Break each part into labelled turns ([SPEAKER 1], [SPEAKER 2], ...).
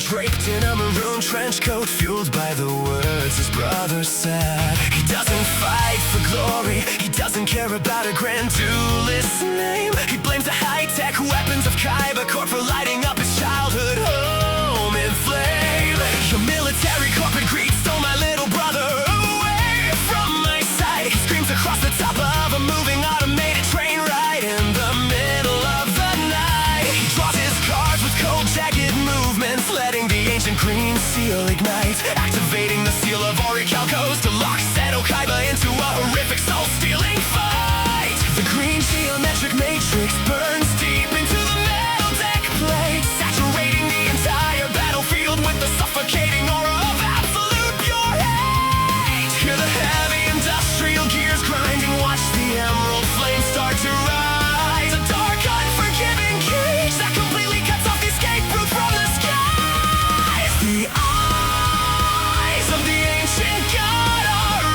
[SPEAKER 1] Draped in a maroon trench coat, fueled by the words his brother said. He doesn't fight for glory, he doesn't care about a grand duelist name. He blames the high-tech weapons of Kyber Corp for lighting up his childhood home in flame. Your military corporate greed stole my little brother away from my sight. He screams across the top of a moving automated train right in the middle of the night. He draws his cards with cold, jagged movements, letting the ancient green seal ignite, activating the seal of Orichalcos to lock Seto Kaiba into a horrific soul-stealing fight. The green geometric matrix burns deep into the metal deck plate, saturating the entire battlefield with the suffocating aura of absolute pure hate. Hear the heavy industrial gears grinding, watch the emerald flames start to rise. A dark, unforgiving cage that completely cuts off the escape route from the skies. The eyes of the ancient god are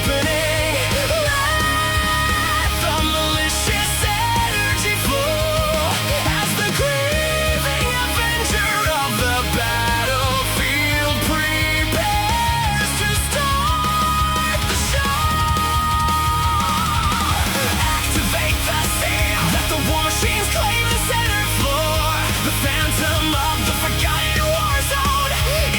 [SPEAKER 1] opening. Let the malicious energy flow as the grieving avenger of the battlefield prepares to start the show. Activate the seal, let the war machines claim the center floor. The phantom of the forgotten war zone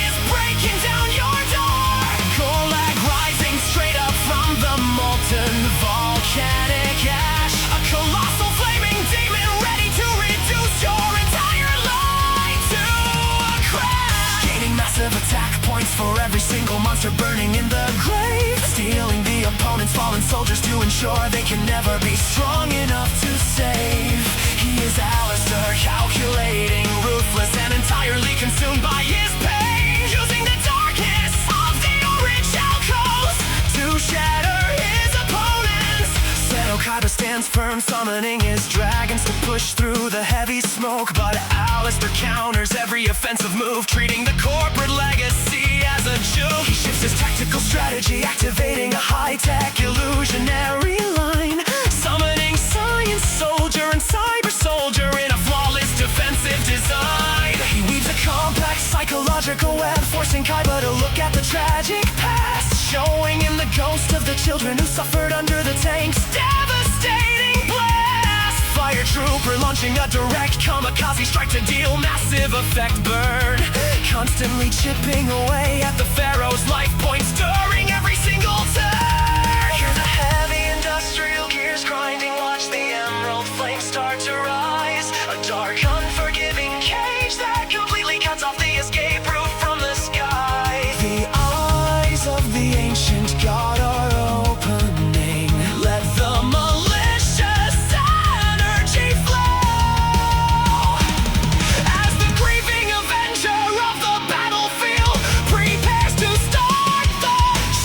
[SPEAKER 1] is breaking down your door. Gulag rising straight up from the molten volcanic ash. A colossal flaming demon ready to reduce your entire line to a crash. Gaining massive attack points for every single monster burning in the grave, stealing the opponent's fallen soldiers to ensure they can never be strong enough to save. He is Alister, calculating, ruthless, and entirely consumed by his pain, using the darkness of the Orichalcos to shatter his opponents. Seto Kaiba stands firm, summoning his dragons to push through the heavy smoke, but Alister counters every offensive move, treating the corporate legacy as a joke. He shifts his tactical strategy, activating a high-tech illusionary line, summoning Science Soldier and Cyber Soldier in a flawless defensive design. He weaves a complex psychological web, forcing Kaiba to look at the tragic past, showing him the ghost of the children who suffered under the tank's devastating blast. Fire Trooper launching a direct kamikaze strike to deal massive effect burn, constantly chipping away at the Pharaoh's life points during every single turn. Hear the heavy industrial gears grinding, watch the emerald flames start to rise. A dark, unforgiving cage that completely cuts off the escape route from the sky. The eyes of the ancient god are opening. Let the malicious energy flow as the grieving avenger of the battlefield prepares to start the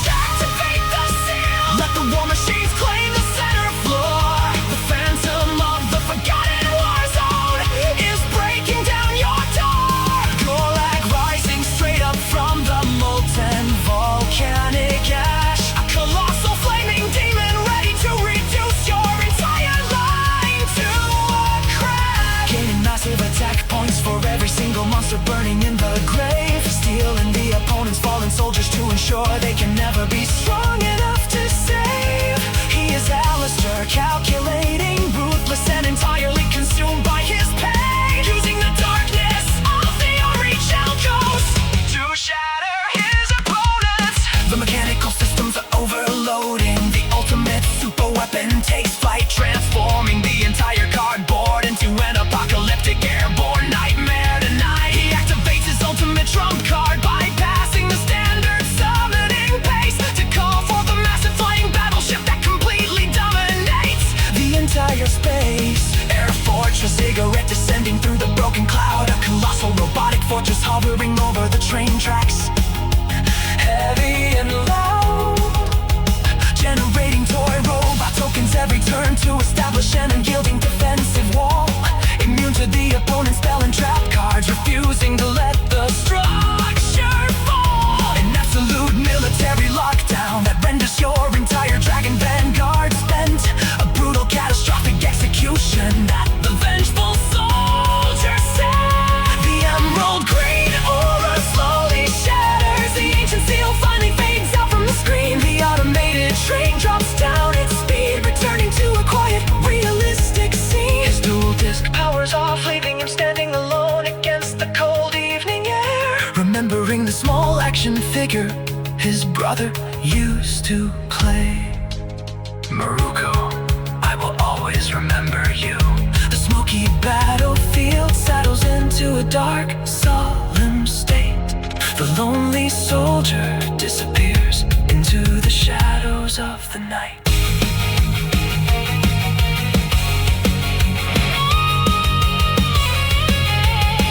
[SPEAKER 1] activate the seal. Let the war machines claim the center floor. The phantom of the forgotten war zone is breaking down your door. Gulag rising straight up from the molten volcanic ash. A colossal flaming demon ready to reduce your entire line to a crash. Gaining massive attack points for every single monster burning in the grave, stealing the opponent's fallen soldiers to ensure they can never be strong enough to save. He is Alister, calculating, ruthless, and entirely consumed by his pain, using the darkness of the Orichalcos to shatter his opponents. The mechanical systems are overloading. The ultimate super weapon takes flight, transforming the entire cardboard into an apocalyptic airborne nightmare tonight. He activates his ultimate trump card, bypassing the standard summoning pace to call for the massive flying battleship that completely dominates the entire space. Air Fortress cigarette descending through the broken cloud, a colossal robotic fortress hovering over the train tracks, heavy and loud, generating toy robot tokens every turn to establish an unyielding defensive wall, immune to the opponent's spell and trap cards, refusing to let the structure fall. An absolute military lockdown that renders your entire dragon vanguard spent, a brutal catastrophic execution that the vengeful soldier said. The emerald green remembering the small action figure his brother used to play. Maruko, I will always remember you. The smoky battlefield settles into a dark, solemn state. The lonely soldier disappears into the shadows of the night.